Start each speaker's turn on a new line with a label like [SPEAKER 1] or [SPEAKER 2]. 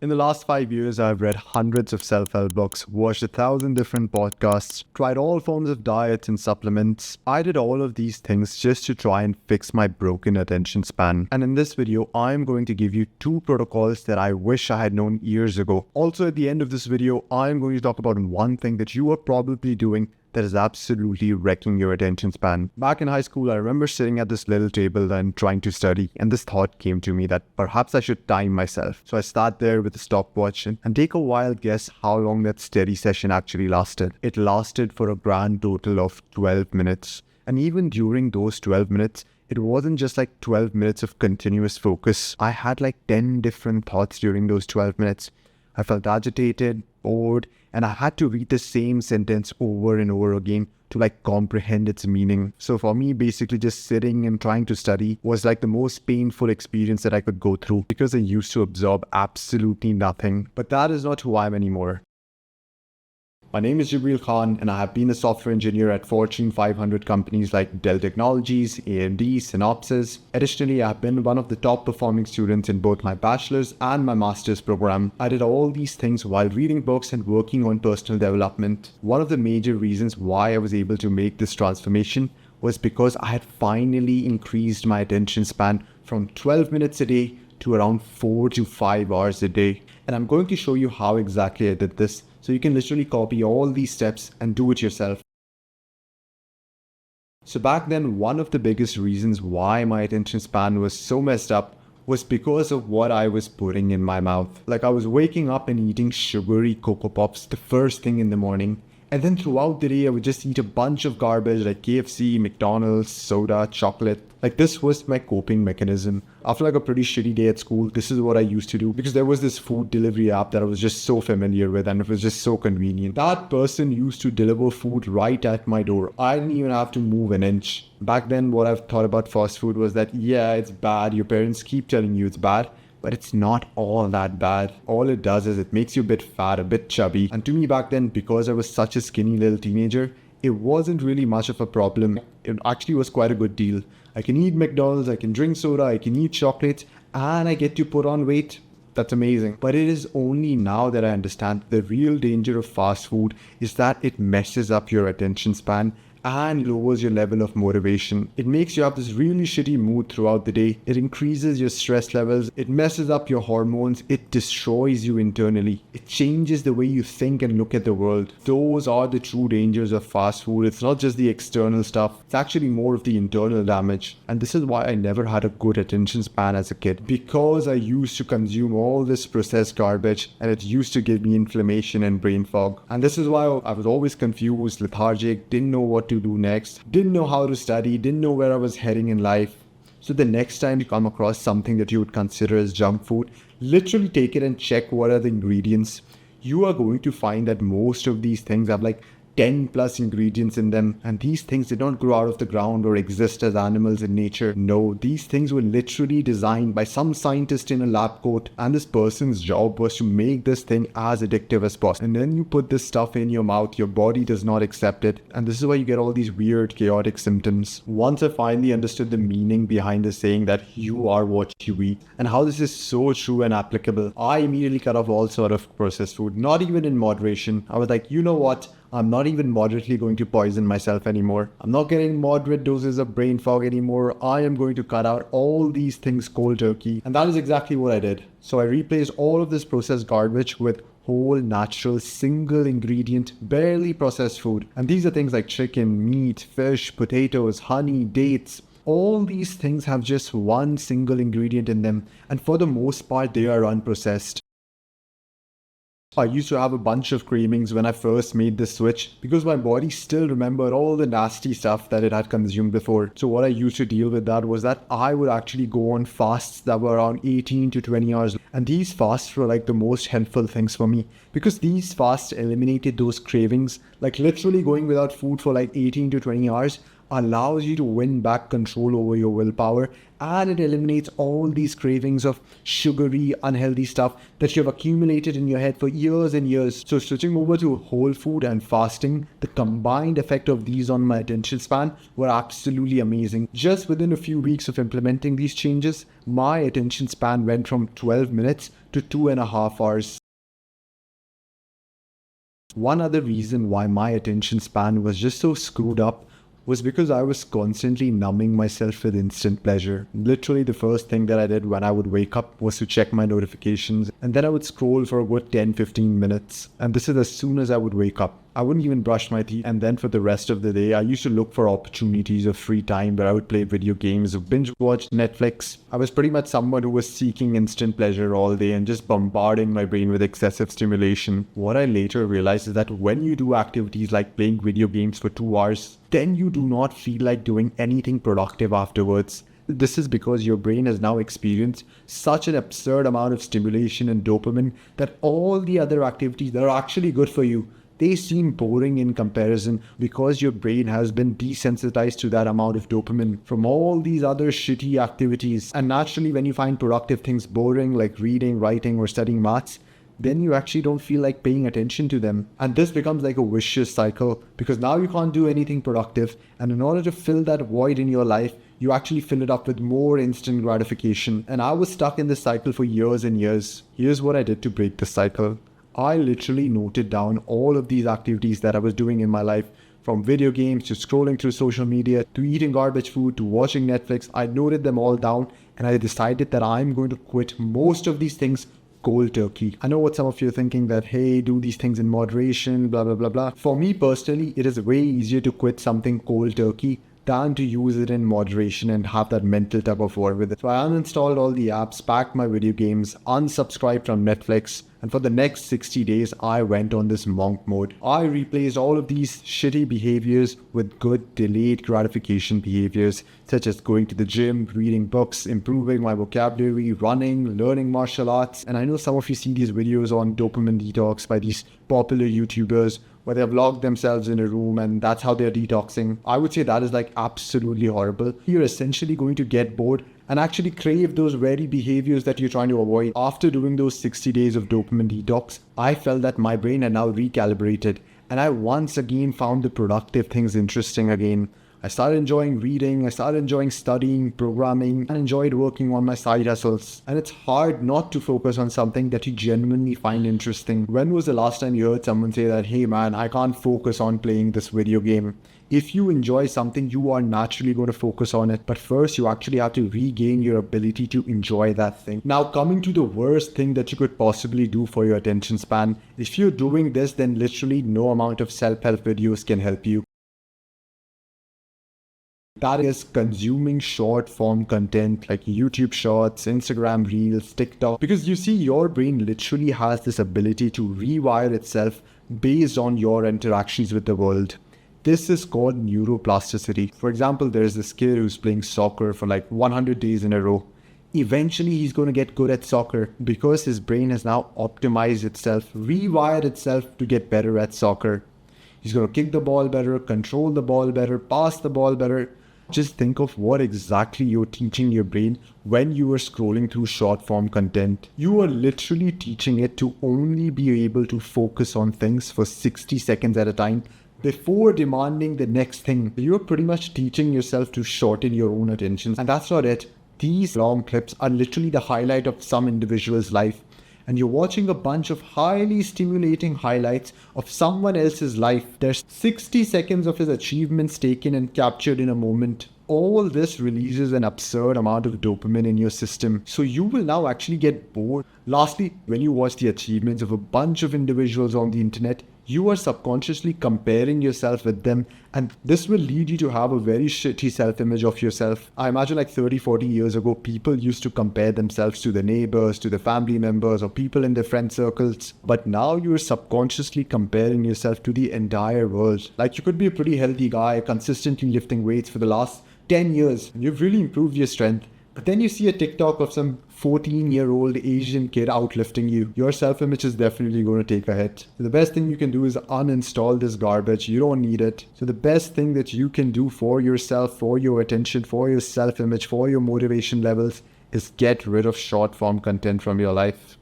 [SPEAKER 1] In the last 5 years, I've read hundreds of self-help books, watched 1,000 different podcasts, tried all forms of diets and supplements. I did all of these things just to try and fix my broken attention span. And in this video, I'm going to give you 2 protocols that I wish I had known years ago. Also, at the end of this video, I'm going to talk about one thing that you are probably doing that is absolutely wrecking your attention span. Back in high school, I remember sitting at this little table and trying to study, and this thought came to me that perhaps I should time myself. So I sat there with a stopwatch and take a wild guess how long that study session actually lasted. It lasted for a grand total of 12 minutes. And even during those 12 minutes, it wasn't just like 12 minutes of continuous focus. I had like 10 different thoughts during those 12 minutes. I felt agitated, bored, and I had to read the same sentence over and over again to like comprehend its meaning. So for me, basically just sitting and trying to study was like the most painful experience that I could go through because I used to absorb absolutely nothing. But that is not who I am anymore. My name is Jibreal Khan, and I have been a software engineer at Fortune 500 companies like Dell Technologies, AMD, Synopsys. Additionally, I have been one of the top performing students in both my bachelor's and my master's program. I did all these things while reading books and working on personal development. One of the major reasons why I was able to make this transformation was because I had finally increased my attention span from 12 minutes a day to around 4 to 5 hours a day. And I'm going to show you how exactly I did this, so you can literally copy all these steps and do it yourself. So back then, one of the biggest reasons why my attention span was so messed up was because of what I was putting in my mouth. Like I was waking up and eating sugary Cocoa Pops the first thing in the morning. And then throughout the day, I would just eat a bunch of garbage like KFC, McDonald's, soda, chocolate. Like this was my coping mechanism. After like a pretty shitty day at school, this is what I used to do because there was this food delivery app that I was just so familiar with and it was just so convenient. That person used to deliver food right at my door. I didn't even have to move an inch. Back then, what I've thought about fast food was that, yeah, it's bad. Your parents keep telling you it's bad. But it's not all that bad. All it does is it makes you a bit fat, a bit chubby. And to me back then, because I was such a skinny little teenager, it wasn't really much of a problem. It actually was quite a good deal. I can eat McDonald's, I can drink soda, I can eat chocolate, and I get to put on weight. That's amazing. But it is only now that I understand the real danger of fast food is that it messes up your attention span and lowers your level of motivation. It makes you have this really shitty mood throughout the day. It increases your stress levels. It messes up your hormones. It destroys you internally. It changes the way you think and look at the world. Those are the true dangers of fast food. It's not just the external stuff. It's actually more of the internal damage. And this is why I never had a good attention span as a kid. Because I used to consume all this processed garbage and it used to give me inflammation and brain fog. And this is why I was always confused, lethargic, didn't know what to do next, didn't know how to study, didn't know where I was heading in life. So the next time you come across something that you would consider as junk food, literally take it and check what are the ingredients. You are going to find that most of these things have like 10 plus ingredients in them, and these things did not grow out of the ground or exist as animals in nature. No, these things were literally designed by some scientist in a lab coat, and this person's job was to make this thing as addictive as possible. And then you put this stuff in your mouth, your body does not accept it, and this is why you get all these weird chaotic symptoms. Once I finally understood the meaning behind the saying that you are what you eat and how this is so true and applicable, I immediately cut off all sort of processed food, not even in moderation. I was like, you know what? I'm not even moderately going to poison myself anymore. I'm not getting moderate doses of brain fog anymore. I am going to cut out all these things cold turkey. And that is exactly what I did. So I replaced all of this processed garbage with whole, natural, single ingredient, barely processed food. And these are things like chicken, meat, fish, potatoes, honey, dates. All these things have just one single ingredient in them. And for the most part, they are unprocessed. I used to have a bunch of cravings when I first made this switch because my body still remembered all the nasty stuff that it had consumed before. So what I used to deal with that was that I would actually go on fasts that were around 18 to 20 hours. And these fasts were like the most helpful things for me because these fasts eliminated those cravings. Like literally going without food for like 18 to 20 hours allows you to win back control over your willpower, and it eliminates all these cravings of sugary, unhealthy stuff that you've accumulated in your head for years and years. So switching over to whole food and fasting, the combined effect of these on my attention span were absolutely amazing. Just within a few weeks of implementing these changes, my attention span went from 12 minutes to 2.5 hours. One other reason why my attention span was just so screwed up was because I was constantly numbing myself with instant pleasure. Literally the first thing that I did when I would wake up was to check my notifications, and then I would scroll for a good 10-15 minutes. And this is as soon as I would wake up. I wouldn't even brush my teeth, and then for the rest of the day, I used to look for opportunities of free time where I would play video games, binge watch Netflix. I was pretty much someone who was seeking instant pleasure all day and just bombarding my brain with excessive stimulation. What I later realized is that when you do activities like playing video games for 2 hours, then you do not feel like doing anything productive afterwards. This is because your brain has now experienced such an absurd amount of stimulation and dopamine that all the other activities that are actually good for you, they seem boring in comparison because your brain has been desensitized to that amount of dopamine from all these other shitty activities. And naturally, when you find productive things boring, like reading, writing, or studying maths, then you actually don't feel like paying attention to them. And this becomes like a vicious cycle because now you can't do anything productive. And in order to fill that void in your life, you actually fill it up with more instant gratification. And I was stuck in this cycle for years and years. Here's what I did to break this cycle. I literally noted down all of these activities that I was doing in my life, from video games to scrolling through social media to eating garbage food to watching Netflix. I noted them all down and I decided that I'm going to quit most of these things cold turkey. I know what some of you are thinking, that hey, do these things in moderation, blah blah blah blah. For me personally, it is way easier to quit something cold turkey than to use it in moderation and have that mental tug of war with it. So I uninstalled all the apps, packed my video games, unsubscribed from Netflix, and for the next 60 days, I went on this monk mode. I replaced all of these shitty behaviors with good delayed gratification behaviors, such as going to the gym, reading books, improving my vocabulary, running, learning martial arts. And I know some of you see these videos on dopamine detox by these popular YouTubers where they've locked themselves in a room and that's how they're detoxing. I would say that is like absolutely horrible. You're essentially going to get bored and actually crave those very behaviors that you're trying to avoid. After doing those 60 days of dopamine detox, I felt that my brain had now recalibrated and I once again found the productive things interesting again. I started enjoying reading, I started enjoying studying, programming, and enjoyed working on my side hustles. And it's hard not to focus on something that you genuinely find interesting. When was the last time you heard someone say that, hey man, I can't focus on playing this video game? If you enjoy something, you are naturally going to focus on it. But first, you actually have to regain your ability to enjoy that thing. Now, coming to the worst thing that you could possibly do for your attention span. If you're doing this, then literally no amount of self-help videos can help you. That is consuming short form content like YouTube Shorts, Instagram Reels, TikTok. Because you see, your brain literally has this ability to rewire itself based on your interactions with the world. This is called neuroplasticity. For example, there's this kid who's playing soccer for like 100 days in a row. Eventually, he's going to get good at soccer because his brain has now optimized itself, rewired itself to get better at soccer. He's going to kick the ball better, control the ball better, pass the ball better. Just think of what exactly you're teaching your brain when you are scrolling through short form content. You are literally teaching it to only be able to focus on things for 60 seconds at a time before demanding the next thing. You're pretty much teaching yourself to shorten your own attention. And that's not it. These long clips are literally the highlight of some individual's life. And you're watching a bunch of highly stimulating highlights of someone else's life. There's 60 seconds of his achievements taken and captured in a moment. All this releases an absurd amount of dopamine in your system. So you will now actually get bored. Lastly, when you watch the achievements of a bunch of individuals on the internet, you are subconsciously comparing yourself with them, and this will lead you to have a very shitty self-image of yourself. I imagine like 30-40 years ago, people used to compare themselves to their neighbors, to their family members, or people in their friend circles. But now you're subconsciously comparing yourself to the entire world. Like you could be a pretty healthy guy, consistently lifting weights for the last 10 years, and you've really improved your strength. But then you see a TikTok of some 14-year-old Asian kid outlifting you. Your self-image is definitely going to take a hit. So the best thing you can do is uninstall this garbage. You don't need it. So the best thing that you can do for yourself, for your attention, for your self-image, for your motivation levels is get rid of short-form content from your life.